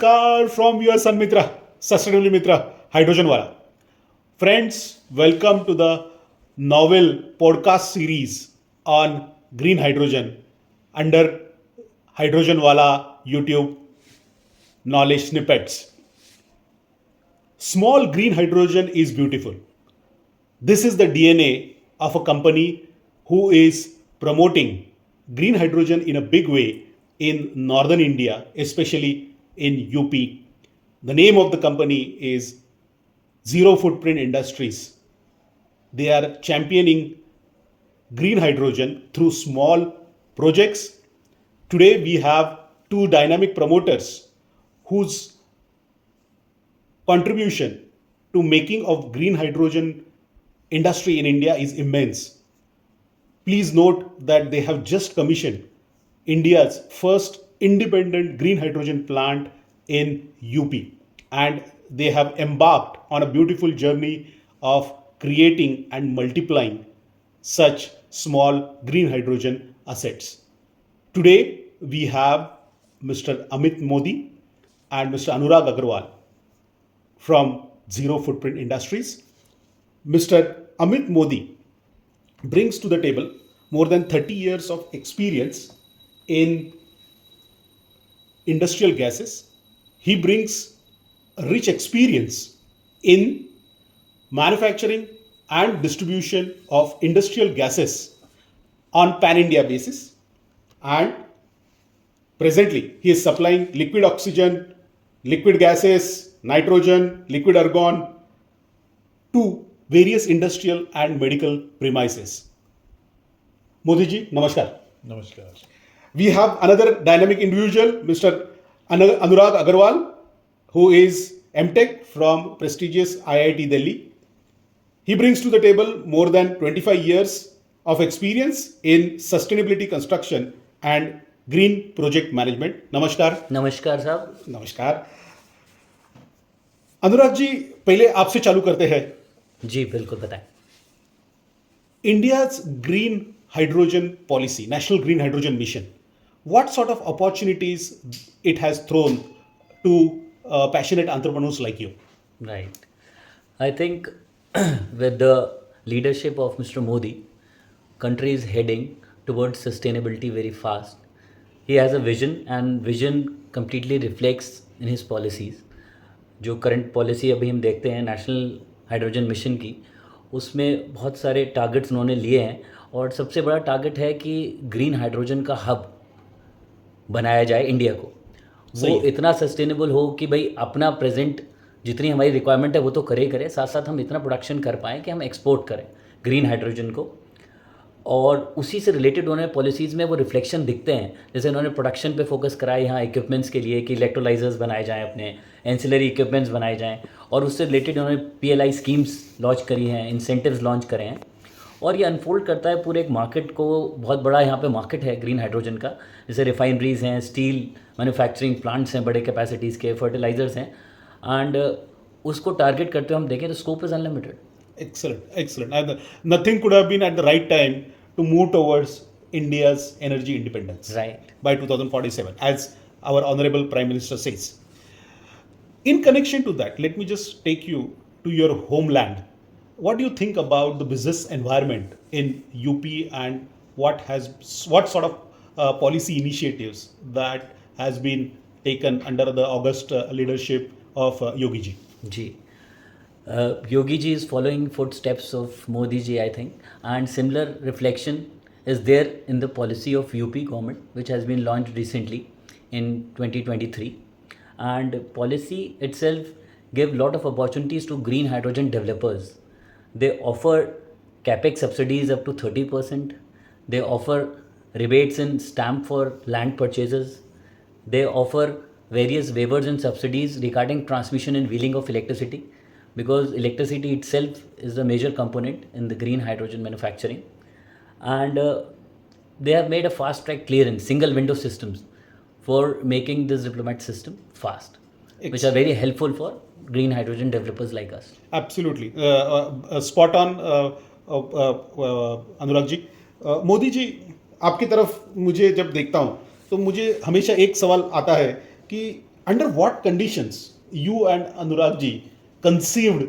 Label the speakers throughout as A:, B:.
A: Namaskar from your Sun Mitra, Sustainability Mitra, Hydrogen Wala. Friends, welcome to the novel podcast series on green hydrogen under Hydrogen Wala YouTube knowledge snippets. Small green hydrogen is beautiful. This is the DNA of a company who is promoting green hydrogen in a big way in northern India, especially in UP. The name of the company is Zero Footprint Industries. They are championing green hydrogen through small projects. Today we have two dynamic promoters whose contribution to making of green hydrogen industry in India is immense. Please note that they have just commissioned India's first independent green hydrogen plant in UP, and they have embarked on a beautiful journey of creating and multiplying such small green hydrogen assets. Today we have Mr. Amit Modi and Mr. Anurag Agarwal from Zero Footprint Industries. Mr. Amit Modi brings to the table more than 30 years of experience in industrial gases. He brings a rich experience in manufacturing and distribution of industrial gases on pan India basis, and presently he is supplying liquid oxygen, liquid gases, nitrogen, liquid argon to various industrial and medical premises. Modi ji, namaskar.
B: नमस्कार.
A: We have another dynamic individual, Mr. Anurag Agarwal, who is MTech from prestigious IIT Delhi. He brings to the table more than 25 years of experience in sustainability construction and green project management. Namaskar.
C: नमस्कार साहब.
A: नमस्कार. अनुराग जी, पहले आपसे चालू करते हैं.
C: जी बिल्कुल बताएं.
A: India's green hydrogen policy, National Green Hydrogen Mission, what sort of opportunities it has thrown to passionate entrepreneurs like you?
C: Right. I think with the leadership of Mr. Modi, country is heading towards sustainability very fast. He has a vision and vision completely reflects in his policies. जो current policy अभी हम देखते हैं national hydrogen mission की, उसमें बहुत सारे targets उन्होंने लिए हैं और सबसे बड़ा टारगेट है कि ग्रीन हाइड्रोजन का हब बनाया जाए इंडिया को. वो इतना सस्टेनेबल हो कि भाई अपना प्रेजेंट जितनी हमारी रिक्वायरमेंट है वो तो करे, साथ साथ हम इतना प्रोडक्शन कर पाएँ कि हम एक्सपोर्ट करें ग्रीन हाइड्रोजन को. और उसी से रिलेटेड उन्होंने पॉलिसीज़ में वो रिफ्लेक्शन दिखते हैं. जैसे उन्होंने प्रोडक्शन पे फोकस करा है यहाँ इक्विपमेंट्स के लिए कि इलेक्ट्रोलाइजर्स बनाए जाएँ, अपने एंसिलरी इक्विपमेंट्स बनाए जाएँ, और उससे रिलेटेड उन्होंने PLI स्कीम्स लॉन्च करी हैं, इंसेंटिव्स लॉन्च करे हैं. और ये अनफोल्ड करता है पूरे एक मार्केट को. बहुत बड़ा यहाँ पे मार्केट है ग्रीन हाइड्रोजन का. जैसे रिफाइनरीज हैं, स्टील मैन्युफैक्चरिंग प्लांट्स हैं बड़े कैपेसिटीज़ के, फर्टिलाइजर्स हैं, एंड उसको टारगेट करते हुए हम देखें तो scope is unlimited.
A: Excellent. And nothing could have been at the right time to move towards India's energy independence.
C: Right.
A: By 2047, as our Honorable Prime Minister says. In connection to that, let me just take you to your homeland. What do you think about the business environment in UP, and what sort of policy initiatives that has been taken under the august leadership of Yogi ji?
C: जी. Yogi ji is following footsteps of Modi ji, I think, and similar reflection is there in the policy of UP government, which has been launched recently in 2023. And policy itself give lot of opportunities to green hydrogen developers. They offer capex subsidies up to 30%. They offer rebates in stamp for land purchases. They offer various waivers and subsidies regarding transmission and wheeling of electricity, because electricity itself is a major component in the green hydrogen manufacturing. And they have made a fast track clearance, single window systems for making this diplomat system fast, which are very helpful for green hydrogen developers like us.
A: Absolutely. Spot on, Anurag ji. Modi ji, आपकी तरफ मुझे जब देखता हूँ तो मुझे हमेशा एक सवाल आता है कि under what conditions you and Anurag ji conceived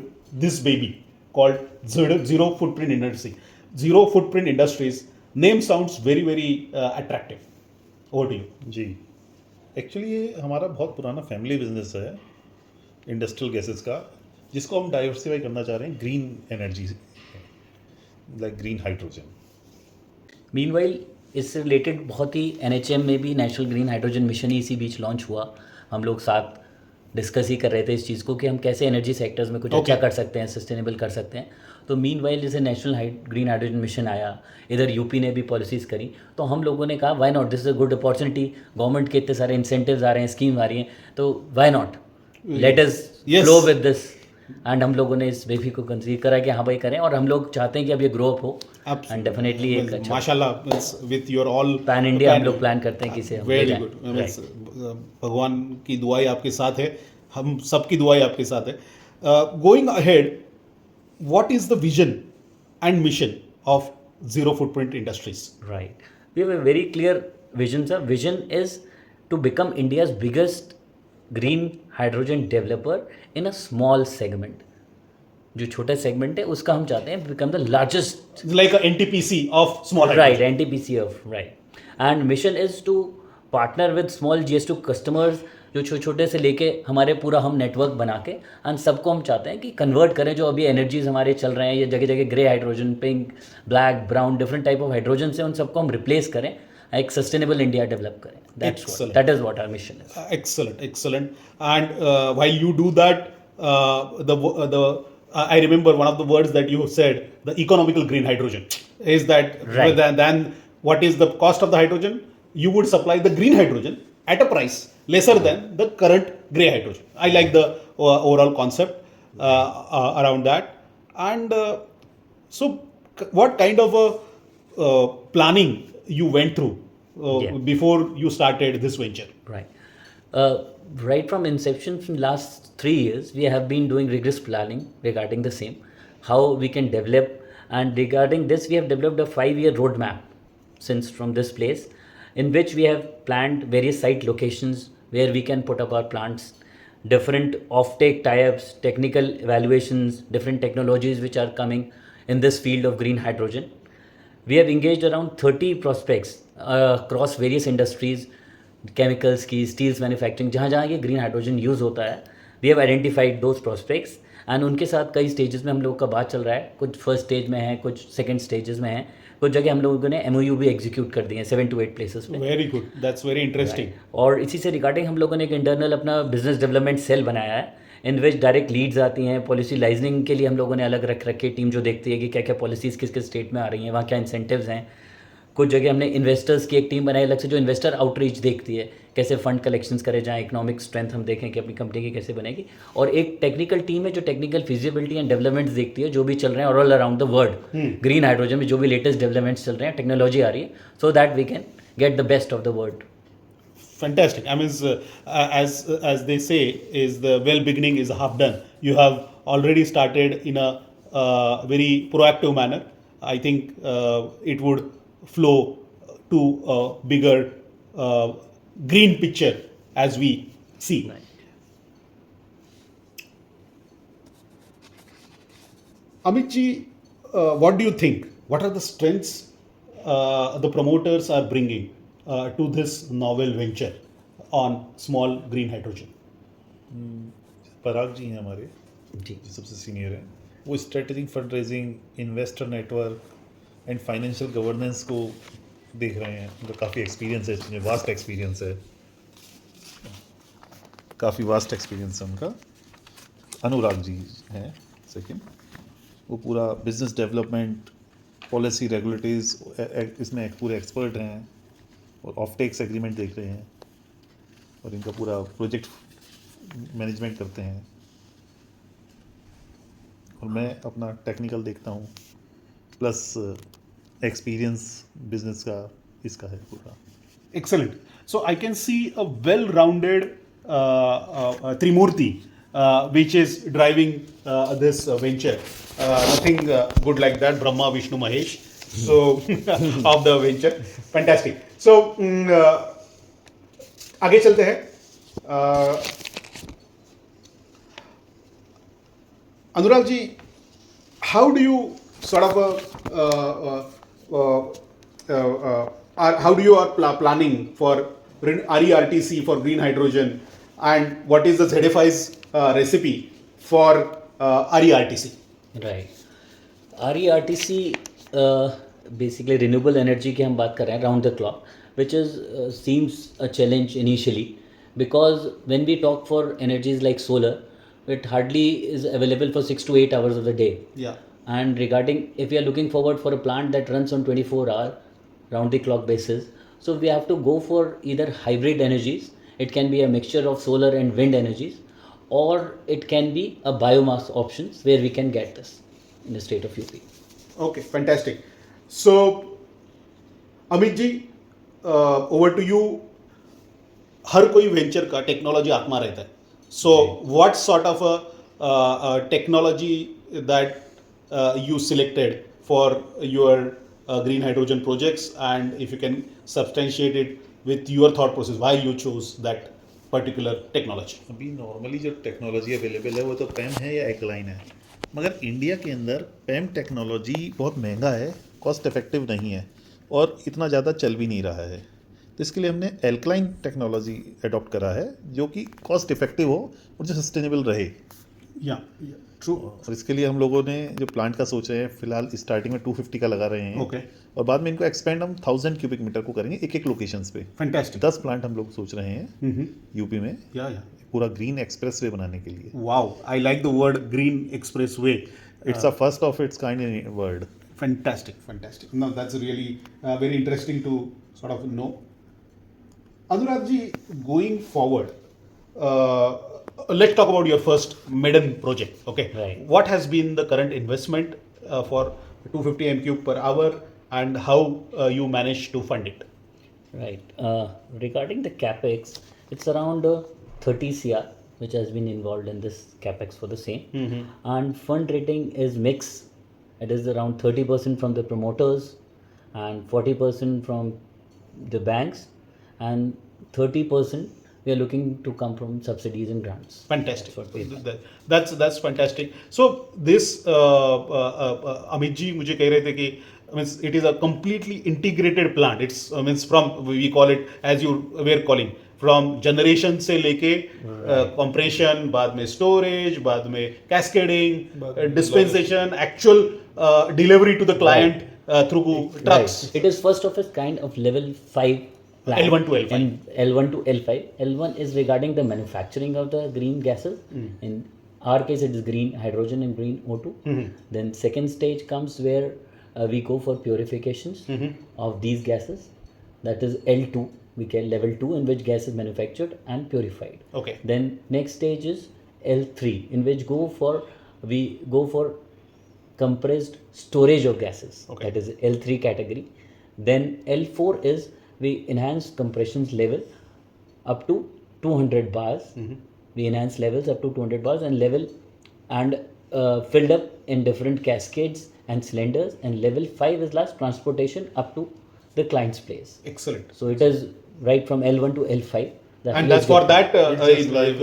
A: this baby called Zero Footprint Industry? Zero Footprint Industries name sounds very very attractive. Over to you.
B: जी, एक्चुअली ये हमारा बहुत पुराना फैमिली बिजनेस है इंडस्ट्रियल गैसेस का, जिसको हम डाइवर्सिफाई करना चाह रहे हैं green energy, like green hydrogen.
C: Meanwhile इससे रिलेटेड बहुत ही NHM में भी नेशनल ग्रीन हाइड्रोजन मिशन ही इसी बीच लॉन्च हुआ। हम लोग साथ डिस्कस ही कर रहे थे इस चीज़ को कि हम कैसे एनर्जी सेक्टर्स में कुछ अच्छा कर सकते हैं, सस्टेनेबल कर सकते हैं। तो मीनवाइल जैसे नेशनल ग्रीन हाइड्रोजन मिशन आया, इधर यूपी ने भी पॉलिसीज़ करी, तो हम लोगों ने कहा why not, this is a good opportunity, government के इतने सारे इंसेंटिव्स आ रहे हैं, स्कीम आ रही हैं, तो why not let us flow with this. And हम लोगों ने इस बेबी को कंसीव करा कि हाँ भाई करें, और हम लोग चाहते हैं कि अब ये ग्रो अप हो एंड डेफिनेटली एक अच्छा
A: माशाल्लाह with your all
C: pan India हम लोग प्लान करते हैं कि इसे हम ले
A: वेरी
C: जाएं।
A: गुड।
C: Right.
A: भगवान की दुआएं आपके साथ है, हम सबकी दुआएं आपके साथ है। Going ahead, what is the vision and mission of zero footprint industries?
C: Right. We have a very clear vision, sir. Vision is to become India's biggest green hydrogen developer in a small segment. जो छोटा segment है उसका हम चाहते हैं become the largest,
A: like NTPC of small
C: right, NTPC of, right. And mission is to partner with small GS2 customers, जो छोटे छोटे से लेके हमारे पूरा हम नेटवर्क बना के एंड सबको हम चाहते हैं कि कन्वर्ट करें जो अभी एनर्जीज हमारे चल रहे हैं, ये जगह जगह grey hydrogen, pink, black, brown, different type of hydrogen से उन सबको हम रिप्लेस करें, एक सस्टेनेबल इंडिया डेवलप करें।
A: Excellent.
C: That is what our mission is.
A: Excellent. And while you do that, I remember one of the words that you said, the economical green hydrogen, is that
C: Right.
A: then what is the cost of the hydrogen? You would supply the green hydrogen at a price lesser than the current gray hydrogen. I like the overall concept around that. And so, what kind of a planning you went through
C: Yeah.
A: before you started this venture?
C: Right. Right from inception, from last 3 years, we have been doing rigorous planning regarding the same, how we can develop, and regarding this, we have developed a 5-year roadmap since from this place, in which we have planned various site locations where we can put up our plants, different offtake tie-ups, technical evaluations, different technologies which are coming in this field of green hydrogen. We have engaged around 30 prospects across various industries, chemicals की, steels manufacturing, जहाँ जहाँ ये green hydrogen use होता है, we have identified those prospects and उनके साथ कई stages में हम लोगों का बात चल रहा है। कुछ फर्स्ट स्टेज में है, कुछ सेकंड स्टेजेस में है, कुछ जगह हम लोगों ने MOU भी एग्जीक्यूट कर दिए हैं 7 to 8 प्लेसेस पे।
A: Very good. That's very interesting.
C: और इसी से रिगार्डिंग हम लोगों ने एक इंटरनल अपना बिजनेस डेवलपमेंट सेल बनाया है, इन विच डायरेक्ट लीड्स आती हैं। पॉलिसी लाइजनिंग के लिए हम लोगों ने अलग रख रखे टीम जो देखती है कि क्या क्या पॉलिसीज़ किस किस स्टेट में आ रही हैं, वहाँ क्या इंसेंटिव्स हैं। कुछ जगह हमने इन्वेस्टर्स की एक टीम बनाई अलग से जो इन्वेस्टर आउटरीच देखती है, कैसे फंड कलेक्शंस करें, जहाँ इकोनॉमिक स्ट्रेंथ हम देखें कि अपनी कंपनी की कैसे बनेगी। और एक टेक्निकल टीम है जो टेक्निकल फिजिबिलिटी एंड डेवलपमेंट्स देखती है, जो भी चल रहे हैं all around the world green hydrogen में, जो भी लेटेस्ट डेवलपमेंट्स चल रहे हैं, टेक्नोलॉजी आ रही है, so that we can get the best of the world.
A: Fantastic. I mean, as they say, is the beginning is half done. You have already started in a very proactive manner. I think it would flow to a bigger green picture as we see. Amit ji, what do you think? What are the strengths the promoters are bringing to this novel venture on small green hydrogen?
B: पराग जी हैं हमारे,
C: जी,
B: जो सबसे senior हैं। वो strategic fund raising, investor network and financial governance को देख रहे हैं। उनका काफ़ी एक्सपीरियंस है इसमें, वास्ट एक्सपीरियंस है, काफ़ी वास्ट एक्सपीरियंस है उनका। अनुराग जी हैं सेकंड, वो पूरा बिजनेस डेवलपमेंट, पॉलिसी, रेगुलेटरीज इसमें पूरे एक्सपर्ट हैं और ऑफ टेक्स एग्रीमेंट देख रहे हैं और इनका पूरा प्रोजेक्ट मैनेजमेंट करते हैं। और मैं अपना टेक्निकल देखता हूँ, प्लस एक्सपीरियंस बिजनेस का इसका है पूरा।
A: Excellent. So I can see a well-rounded Trimurti which is driving this venture. Nothing good like that. Brahma, Vishnu, Mahesh. So of the venture, fantastic. So आगे चलते हैं। Uh, Anurag ji, how do you sort of how do you are planning for RERTC for green hydrogen, and what is the ZFI's recipe for RERTC?
C: Right. RERTC basically renewable energy की हम बात कर रहे हैं round the clock, which is seems a challenge initially because when we talk for energies like solar, it hardly is available for 6 to 8 hours of the day.
A: Yeah.
C: And regarding if we are looking forward for a plant that runs on 24-hour round the clock basis, so we have to go for either hybrid energies. It can be a mixture of solar and wind energies, or it can be a biomass options where we can get this in the state of UP.
A: Okay, fantastic. So, Amit ji, over to you. हर कोई venture का technology आत्मा रहता है. So what sort of technology that you selected for your green hydrogen projects, and if you can substantiate it with your thought process why you chose that particular technology.
B: अभी normally जो technology available है वो तो पैम है या एक्लाइन है, मगर India के अंदर पैम टेक्नोलॉजी बहुत महंगा है, कॉस्ट इफेक्टिव नहीं है और इतना ज़्यादा चल भी नहीं रहा है. तो इसके लिए हमने एल्कलाइन टेक्नोलॉजी अडॉप्ट करा है जो कि कॉस्ट इफेक्टिव हो और जो सस्टेनेबल रहे.
A: या ट्रू.
B: और इसके लिए हम लोगों ने जो प्लांट का सोच रहे हैं, फिलहाल स्टार्टिंग में 250 का लगा रहे हैं.
A: ओके.
B: और बाद में इनको एक्सपेंड हम 1000 क्यूबिक मीटर को करेंगे एक एक लोकेशंस पे.
A: फैंटास्टिक.
B: 10 प्लांट हम लोग सोच रहे हैं यूपी में
A: या
B: पूरा ग्रीन एक्सप्रेस वे बनाने के लिए.
A: Wow, I like the word green express way.
B: It's a first of its kind in world.
A: Fantastic. No, that's really very interesting to sort of know. Anurag ji, going forward, let's talk about your first maiden project. Okay.
C: Right.
A: What has been the current investment for 250 m³ per hour, and how you managed to fund it?
C: Right. Regarding the capex, it's around 30 CR which has been involved in this capex for the same. And fund rating is mixed. It is around 30% from the promoters and 40% from the banks, and 30% we are looking to come from subsidies and grants.
A: Fantastic.
C: That's what we
A: That's fantastic. So this Amit ji मुझे कह रहे थे कि means it is a completely integrated plant. It's means from we call it as you were calling from generation से लेके compression, बाद में storage, बाद में cascading, dispensation, actual delivery to the client through trucks.
C: Right. It is first of its kind of level 5 plant.
A: L1 to L5.
C: And L1 to L5. L1 is regarding the manufacturing of the green gases. In our case, it is green hydrogen and green O2. Then second stage comes where we go for purifications of these gases. That is L2. We get level 2 in which gas is manufactured and purified.
A: Okay.
C: Then next stage is L3 in which we go for compressed storage of gases.
A: Okay.
C: That is L3 category. Then L4 is we enhance compressions level up to 200 bars. We enhance levels up to 200 bars and level and filled up in different cascades and cylinders. And level 5 is last transportation up to the client's place.
A: Excellent.
C: So it is right from L1 to L5.
A: And that's for that
B: It's like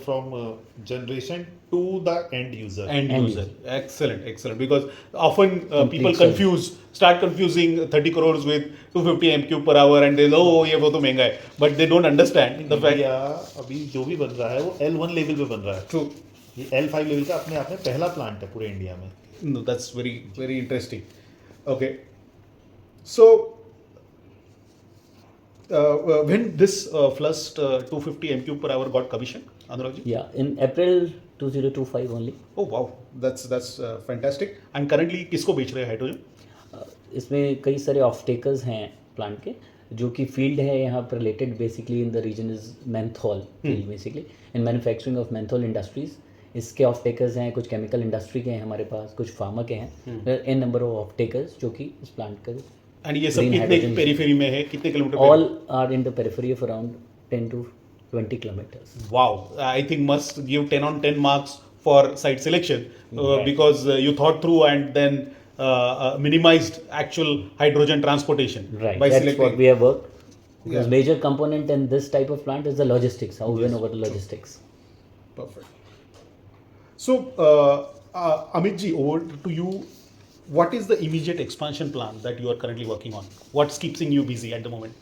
B: from generation to the end user.
A: end
C: End
A: user.
C: user.
A: Excellent. Because often people
C: service.
A: start confusing 30 crores with 250 m³ per hour, and they know oh ये वो तो महंगा है, but they don't understand the fact.
B: India अभी जो भी बन रहा है वो L1 लेवल पे बन रहा है.
A: True.
B: ये L5 लेवल का अपने आप में पहला प्लांट है पूरे इंडिया में.
A: No, that's very interesting. Okay. So when this first 250 m³ per hour got commissioned, Anurag ji?
C: Yeah, in April 2025 only.
A: Oh wow, that's fantastic. And currently किसको बेच रहे हैं हाइड्रोजन?
C: इसमें कई सारे ऑफ टेकर्स हैं प्लांट के जो कि फील्ड है यहाँ पर related basically in the region is menthol field basically in manufacturing of menthol industries. इसके ऑफ टेकर्स हैं, कुछ केमिकल इंडस्ट्री के हैं हमारे पास, कुछ फार्मा के हैं, an number of offtakers जो कि इस प्लांट का.
A: एंड ये सब
C: Green
A: कितने
C: hydrogen.
A: पेरीफेरी में है, कितने kilometre?
C: All are in the periphery of around 10 to 20 kilometers.
A: Wow, I think must give 10 on 10 marks for site selection because you thought through and then minimized actual hydrogen transportation
C: Right,
A: by
C: that's
A: selecting.
C: what we have worked. Because
A: Yeah.
C: major component in this type of plant is the logistics, how we win over the logistics.
A: Perfect. So, Amit ji, over to you. What is the immediate expansion plan that you are currently working on? What's keeping you busy at the moment?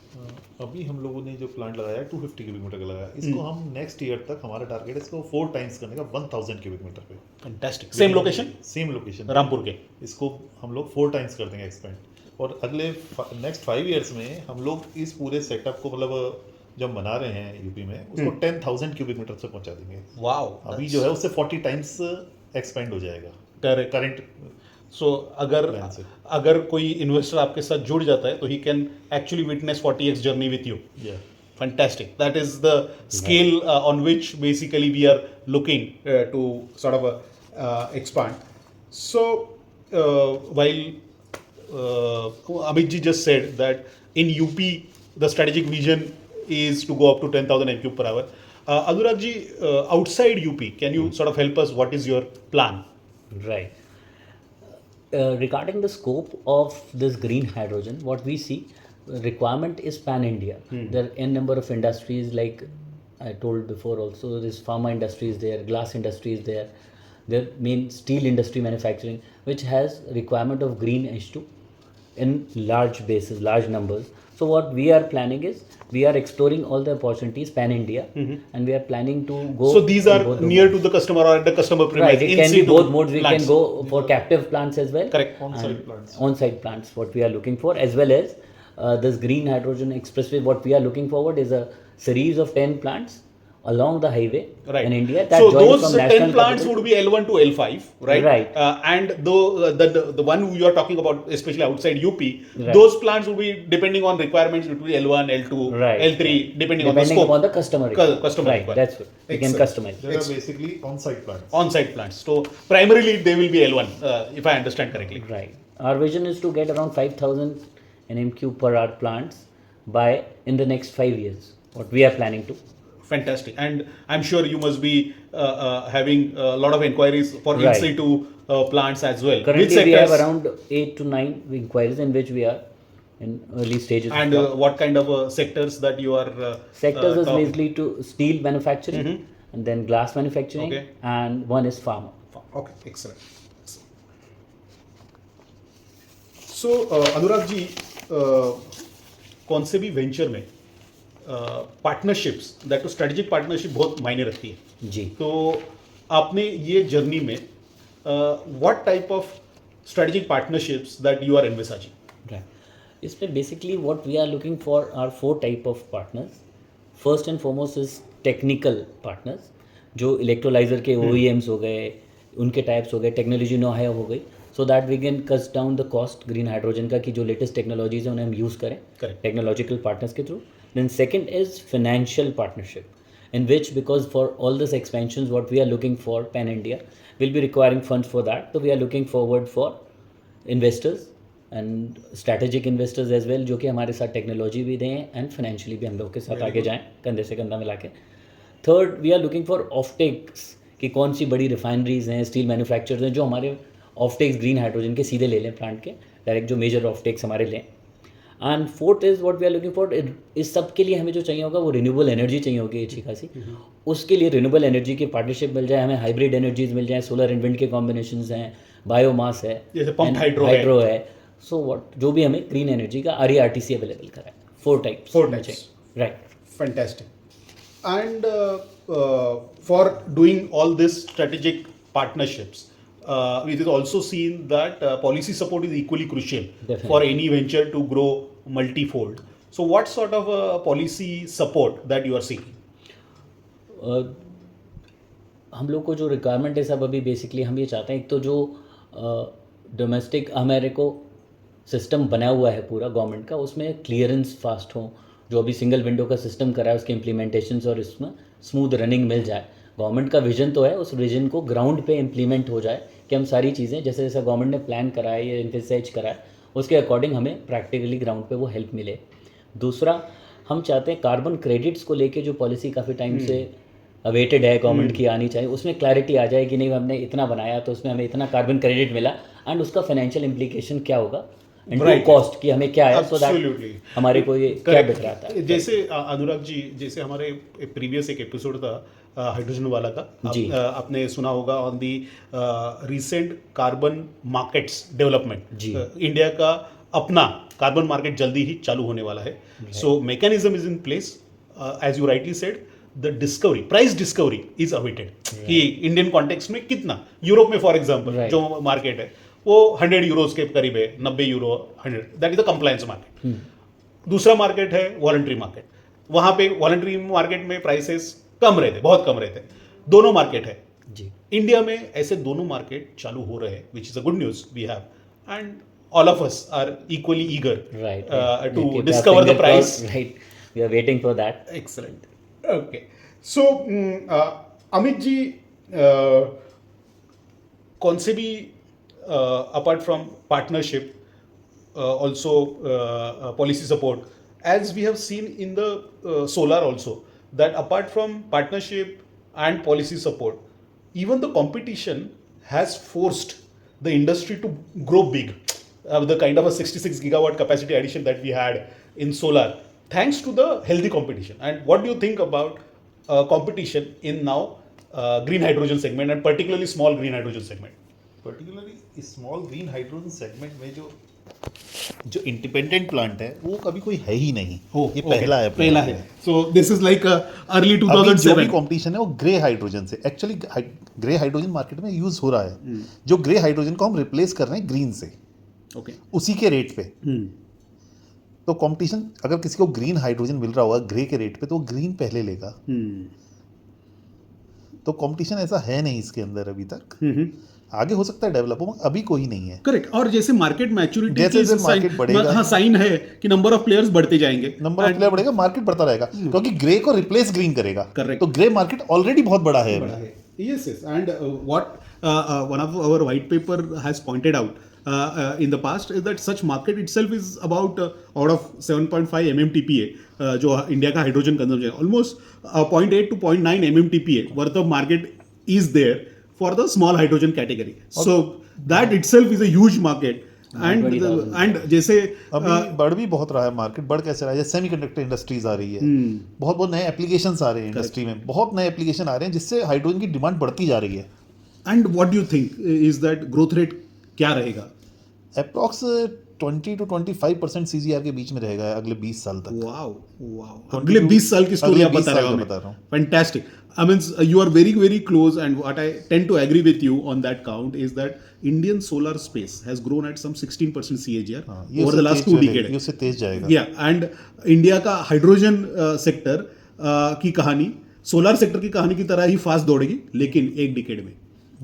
B: अभी हम लोगों ने जो plant लगाया है 250 cubic metre का लगाया है। इसको हम नेक्स्ट ईयर तक हमारा टारगेट है इसको 4 टाइम्स करने का 1000 क्यूबिक मीटर पे।
A: Fantastic. Same location?
B: Same location
A: Rampur के.
B: इसको हम लोग 4 टाइम्स कर देंगे एक्सपेंड और अगले नेक्स्ट 5 इयर्स में हम लोग इस पूरे सेटअप को मतलब जब बना रहे हैं यूपी में उसको 10,000 क्यूबिक मीटर से पहुंचा देंगे।
A: Wow.
B: अभी जो है उससे 40 टाइम्स एक्सपेंड हो जाएगा
A: Correct.
B: करंट
A: सो अगर
B: Plan से.
A: अगर कोई इन्वेस्टर आपके साथ जुड़ जाता है तो he can actually witness 40x journey with you.
B: या
A: Fantastic. That is the scale on which basically we are looking to sort of expand. So, while Amit ji just said that in UP the strategic vision is to go up to 10,000 m³ per hour. Anurag ji, outside UP, can you sort of help us? What is your plan?
C: Right. Regarding the scope of this green hydrogen, what we see, requirement is pan-India. There are n number of industries, like I told before also, this pharma industry is there, glass industry is there, their main steel industry manufacturing, which has requirement of green H2 in large bases, large numbers. So what we are planning is, we are exploring all the opportunities pan-India, and we are planning to go.
A: So these
C: in
A: are
C: both the
A: near
C: modes.
A: to the customer or at the customer premise.
C: Right, it
A: in
C: can be
A: situ
C: both modes. We
A: plants.
C: can go for captive plants as well.
A: Correct.
B: on-site plants.
C: On-site plants, what we are looking for, as well as this green hydrogen expressway. What we are looking forward is a series of 10 plants along the highway
A: Right.
C: in India. That
A: So
C: joins
A: those
C: from
A: 10
C: national
A: plants
C: capital.
A: would be L1 to L5, right?
C: Right.
A: And the one you are talking about, especially outside UP,
C: Right.
A: those plants would be depending on requirements between L1, L2,
C: Right.
A: L3, depending on the
C: Depending
A: scope.
C: upon the customer requirement.
A: Customer
C: right,
A: requirement.
C: that's it. We can
A: Excellent.
C: customize.
B: There are basically on-site plants.
A: On-site plants. So primarily they will be L1, if I understand correctly.
C: Right. Our vision is to get around 5,000 NMQ per hour plants by in the next 5 years. What we are planning to.
A: Fantastic. And I'm sure you must be having a lot of inquiries for in
C: Right.
A: situ plants as well.
C: Currently, we have around 8 to 9 inquiries in which we are in early stages.
A: And
C: of
A: what kind of sectors that you are
C: sectors is
A: top-
C: basically to steel manufacturing, and then glass manufacturing,
A: Okay.
C: and one is pharma.
A: Okay, excellent. So, Anurag ji, कौन से भी venture में partnerships, that strategic partnership बहुत मायने रखती है.
C: जी.
A: तो आपने ये जर्नी में what type of strategic partnerships that you are envisaging?
C: Right. इसमें basically what we are looking for are 4 type of partners. First and foremost is technical partners, जो इलेक्ट्रोलाइजर के OEMs हो गए, उनके टाइप्स हो गए, टेक्नोलॉजी नो हाई हो गई, so that we can cut down the cost green hydrogen का, कि जो लेटेस्ट टेक्नोलॉजीज हैं उन्हें हम यूज़ करें
A: Correct.
C: टेक्नोलॉजिकल पार्टनर्स के through. Then second is financial partnership, in which, because for all this expansions what we are looking for pan India, will be requiring funds for that. So we are looking forward for investors and strategic investors as well, जो कि हमारे साथ technology भी दें and financially भी हम लोग के साथ आगे जाएं, कंधे से कंधा मिला के. Third, we are looking for offtakes, कि कौन सी बड़ी रिफाइनरीज हैं, स्टील मैन्युफैक्चरर्स हैं जो हमारे ऑफटेक्स ग्रीन हाइड्रोजन के सीधे ले लें प्लांट के, डायरेक्ट जो मेजर ऑफटेक्स हमारे लें. And fourth is what we are looking for, इस सब के लिए हमें जो चाहिए होगा वो रिन्यूएबल एनर्जी चाहिए होगी अच्छी खासी. उसके लिए रिन्यूएबल एनर्जी की पार्टनरशिप मिल जाए, हमें हाइब्रिड एनर्जीज मिल जाए, सोलर एंड विंड के कॉम्बिनेशंस हैं, बायोमास है,
A: जैसे pumped
C: and
A: hydro है.
C: है. सो व्हाट जो भी हमें ग्रीन एनर्जी का RE/RTC अवेलेबल कराए. 4 types. Right.
A: Fantastic. And for doing all this strategic partnerships, it is also seen that policy support is equally crucial
C: Definitely.
A: for any venture to grow multifold. So, what sort of policy support that you are seeking?
C: हम लोग को जो requirement है सब, अभी basically हम ये चाहते हैं, एक तो जो डोमेस्टिक हमारे को सिस्टम बना हुआ है पूरा गवर्नमेंट का, उसमें क्लियरेंस फास्ट हो, जो अभी सिंगल विंडो का सिस्टम करा है उसके इम्प्लीमेंटेशंस और इसमें स्मूथ रनिंग मिल जाए. गवर्नमेंट का विजन तो है, उस विजन को ग्राउंड पे इम्प्लीमेंट हो जाए, कि हम सारी चीज़ें जैसे जैसे गवर्नमेंट ने प्लान करा है या इन्फेसाइज करा है उसके अकॉर्डिंग हमें प्रैक्टिकली ग्राउंड पे वो हेल्प मिले. दूसरा, हम चाहते हैं कार्बन क्रेडिट्स को लेके जो पॉलिसी काफ़ी टाइम से अवेटेड है गवर्नमेंट की आनी चाहिए, उसमें क्लैरिटी आ जाए कि नहीं हमने इतना बनाया तो उसमें हमें इतना कार्बन क्रेडिट मिला, एंड उसका फाइनेंशियल इम्प्लीकेशन क्या होगा इनटू
A: Right.
C: कॉस्ट कि हमें क्या है, सो
A: Absolutely.
C: दैट हमारे को ये क्या
A: Correct.
C: बिक रहा था.
A: जैसे अनुराग जी, जैसे हमारे प्रीवियस एक एपिसोड था हाइड्रोजन वाला का,
C: जी.
A: आपने सुना होगा on the recent carbon markets development.
C: जी.
A: इंडिया का अपना कार्बन मार्केट जल्दी ही चालू होने वाला है. So mechanism is in place. As you rightly said, the discovery, price discovery is awaited कि इंडियन कॉन्टेक्स्ट में कितना. यूरोप में फॉर एग्जांपल
C: Right.
A: जो मार्केट है वो 100 यूरोज के करीब है, 90 euro, 100, that is the compliance market. दूसरा मार्केट है वॉलंटरी मार्केट. वहां पे वॉलंटरी मार्केट में प्राइसेस कम रहते, बहुत कम रहते. दोनों मार्केट है.
C: जी.
A: इंडिया में ऐसे दोनों मार्केट चालू हो रहे हैं, which is a good news we have, and all of us are equally eager
C: Right.
A: To
C: Keep our
A: discover the
C: finger
A: price.
C: crossed, right. We are waiting for that.
A: Excellent. Okay. So, Amit ji, कौन से भी apart from partnership, also policy support, as we have seen in the solar also, that apart from partnership and policy support, even the competition has forced the industry to grow big. The kind of a 66 gigawatt capacity addition that we had in solar, thanks to the healthy competition. And what do you think about competition in now green hydrogen segment, and particularly small green hydrogen segment?
B: Particularly small green hydrogen segment में जो independent plant है वो कभी कोई है ही नहीं. ये पहला है.
A: पहला है. So this is like early
B: अभी जो भी
A: 2007.
B: कंपटीशन है वो ग्रे हाइड्रोजन से. एक्चुअली ग्रे हाइड्रोजन मार्केट में यूज हो रहा है. जो ग्रे हाइड्रोजन को हम रिप्लेस कर रहे हैं ग्रीन से,
A: Okay.
B: उसी के रेट पे. तो कंपटीशन, अगर किसी को ग्रीन हाइड्रोजन मिल रहा होगा ग्रे के रेट पे तो वो ग्रीन पहले लेगा. तो कंपटीशन ऐसा है नहीं इसके अंदर अभी तक. आगे हो सकता है डेवलप हो, अभी कोई नहीं है.
A: करेक्ट. और जैसे मार्केट मैच्योरिटी
B: जैसे मार्केट बढ़ेगा,
A: हाँ, साइन है कि नंबर ऑफ प्लेयर्स बढ़ते जाएंगे.
B: नंबर ऑफ प्लेयर बढ़ेगा, मार्केट बढ़ता रहेगा, क्योंकि ग्रे को रिप्लेस ग्रीन करेगा.
A: Correct.
B: तो ग्रे मार्केट ऑलरेडी बहुत बड़ा है.
A: Yes, yes. And what one of our white paper has pointed out in the past is that such market itself is about out of 7.5 MMTPA, जो India का hydrogen consumption, almost 0.8 to 0.9 MMTPA worth of market is there for the small hydrogen category. So that itself is a huge market. And जैसे
B: अभी बढ़ भी बहुत रहा है market. बढ़ कैसे रहा है? जैसे सेमीकंडक्टर इंडस्ट्रीज आ रही है, बहुत बहुत नए एप्लीकेशंस आ रहे हैं इंडस्ट्री में, बहुत नए एप्लीकेशन आ रहे हैं जिससे हाइड्रोजन की डिमांड बढ़ती जा रही है.
A: and what do you think is that growth rate क्या रहेगा?
B: अप्रॉक्स 20 to 25% सीजीआर के बीच में रहेगा अगले 20 साल तक.
A: वाओ. अगले 20 साल की स्टोरी आप बता रहे हो.
B: बता रहा हूँ.
A: Fantastic. I mean, you are very, very close, and what I tend to agree with you on that count is that Indian solar space has grown at some 16% CAGR
B: ये
A: over the
B: उससे
A: last
B: तेज
A: 2
B: चलेगा,
A: decades.
B: ये उससे तेज जाएगा.
A: Yeah, and India का hydrogen sector की कहानी solar sector की कहानी की तरह ही फास्ट दौड़ेगी, लेकिन एक डिकेड में.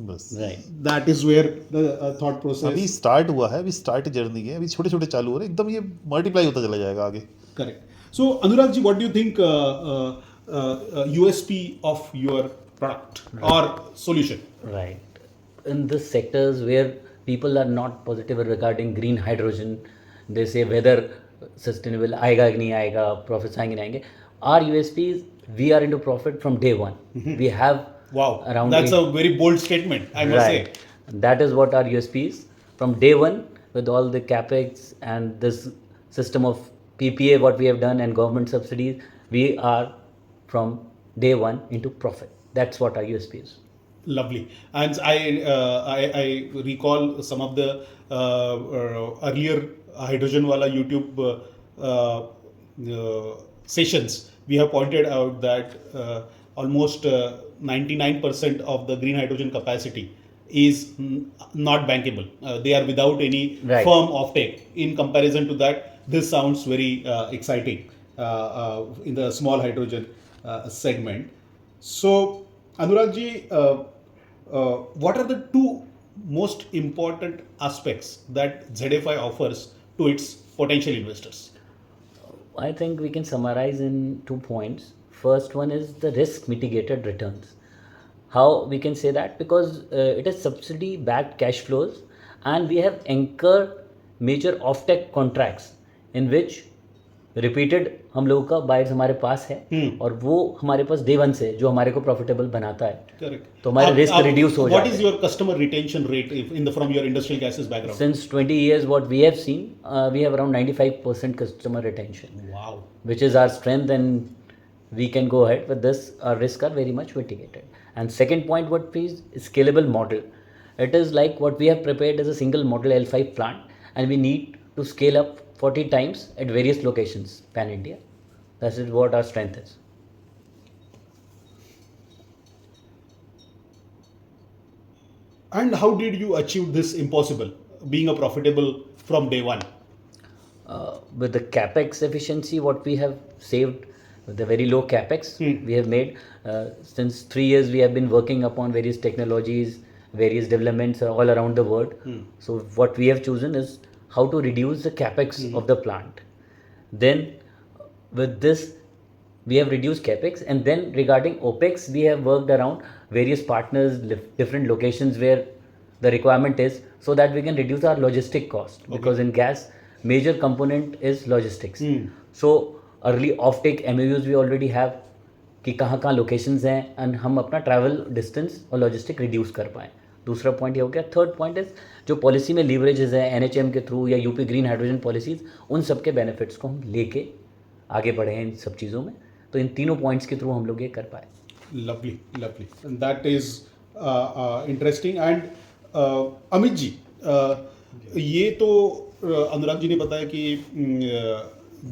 B: बस
C: Right.
A: That is where the thought process.
B: अभी स्टार्ट हुआ है, अभी स्टार्ट जर्नी है, अभी छोटे छोटे चालू हो रहे हैं, एकदम ये मल्टीप्लाई होता चला जाएगा आगे.
A: Correct. So, Anurag ji, what do you think USP of your product or solution?
C: Right. In the sectors where people are not positive regarding green hydrogen, they say whether sustainable आएगा कि नहीं आएगा, profits आएंगे नहीं आएंगे. Our USP is we are into profit from day one. We have
A: Wow,
C: around
A: that's a very bold statement, I must
C: right.
A: say.
C: That is what our USP is. From day one, with all the capex and this system of PPA, what we have done, and government subsidies, we are from day one into profit. That's what our USP is.
A: Lovely. And I recall some of the earlier hydrogen wala YouTube sessions. We have pointed out that almost 99% of the green hydrogen capacity is not bankable. They are without any
C: Right.
A: firm offtake. In comparison to that, this sounds very exciting in the small hydrogen segment. So, Anurag ji, what are the two most important aspects that ZFI offers to its potential investors?
C: I think we can summarize in 2 points. First one is the risk mitigated returns. How we can say that? Because it is subsidy backed cash flows, and we have anchored major offtake contracts in which repeated हम लोगों का buyers हमारे पास है और वो हमारे पास day one से जो हमारे को प्रॉफिटेबल बनाता है,
A: Correct.
C: तो हमारे रिस्क रिड्यूस हो
A: What
C: जाते
A: is
C: हैं.
A: your customer retention rate from your industrial gases background?
C: Since 20 years, what we have seen, we have around 95% customer retention,
A: Wow.
C: which is our strength, and we can go ahead with this. Our risks are very much mitigated. And second point, what is scalable model. It is like what we have prepared as a single model L5 plant, and we need to scale up 40 times at various locations pan India. That is what our strength is.
A: And how did you achieve this impossible, being a profitable from day one?
C: With the capex efficiency, what we have saved, with the very low capex we have made, since 3 years we have been working upon various technologies, various developments all around the world. So what we have chosen is how to reduce the capex of the plant. Then with this we have reduced capex, and then regarding opex we have worked around various partners, different locations where the requirement is, so that we can reduce our logistic cost, because in gas major component is logistics. So early offtake MOUs we already have कि कहाँ कहाँ locations हैं, and हम अपना travel distance और logistic reduce कर पाएँ. दूसरा पॉइंट ये हो गया. थर्ड पॉइंट इज जो पॉलिसी में लीवरेजेस है NHM के थ्रू या यूपी ग्रीन हाइड्रोजन पॉलिसीज, उन सब के बेनिफिट्स को हम लेके आगे बढ़े हैं इन सब चीज़ों में. तो इन तीनों पॉइंट्स के थ्रू हम लोग ये कर पाए.
A: Lovely, lovely. And that is interesting. And Amit ji, ये तो अनुराग जी ने बताया कि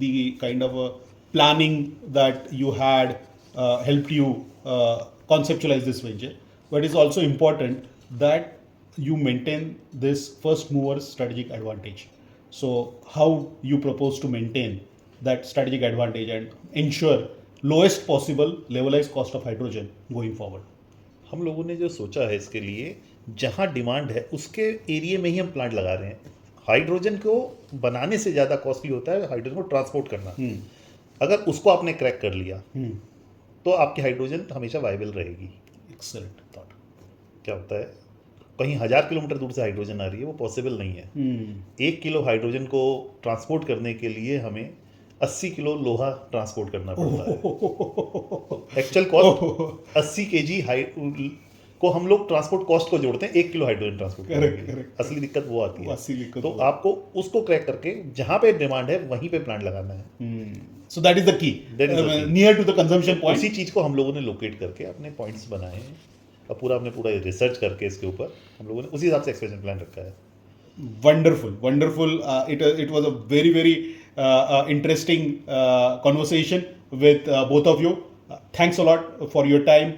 A: the kind of planning that you had helped you conceptualize this venture, but it's also important that you maintain this first mover strategic advantage. So how you propose to maintain that strategic advantage and ensure lowest possible levelized cost of hydrogen going forward?
B: हम लोगों ने जो सोचा है इसके लिए, जहाँ demand है उसके एरिया में ही हम प्लांट लगा रहे हैं. हाइड्रोजन को बनाने से ज़्यादा कॉस्टली होता है हाइड्रोजन को ट्रांसपोर्ट करना. अगर उसको आपने क्रैक कर लिया तो आपकी हाइड्रोजन हमेशा वायबल रहेगी.
A: Excellent thought.
B: क्या होता है, कहीं 1000 किलोमीटर दूर से हाइड्रोजन आ रही है, वो पॉसिबल नहीं है. 1 किलो हाइड्रोजन को ट्रांसपोर्ट करने के लिए हमें 80 किलो लोहा ट्रांसपोर्ट करना पड़ता है. एक्चुअल कॉस्ट 80 केजी को हम लोग ट्रांसपोर्ट कॉस्ट को जोड़ते हैं 1 किलो हाइड्रोजन ट्रांसपोर्ट करने के लिए. असली दिक्कत वो आती है. तो आपको उसको क्रैक करके जहाँ पे डिमांड है वहीं पे प्लांट लगाना है.
A: So that is the key.
B: That is the key.
A: Near to the consumption point.
B: उसी चीज़ को हम लोगों ने लोकेट करके अपने पॉइंट्स बनाए हैं और पूरा हमने पूरा रिसर्च करके इसके ऊपर हम लोगों ने उसी हिसाब से एक्सपेंशन प्लान रखा है.
A: Wonderful, wonderful. It was a very, very interesting conversation with both of you. Thanks a lot for your time,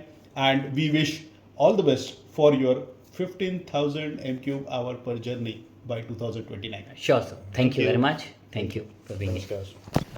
A: and we wish all the best for your 15,000 m³ per journey by 2029.
C: Sure, sir. Thank you very much. Thank you for being here.
B: नमस्कार.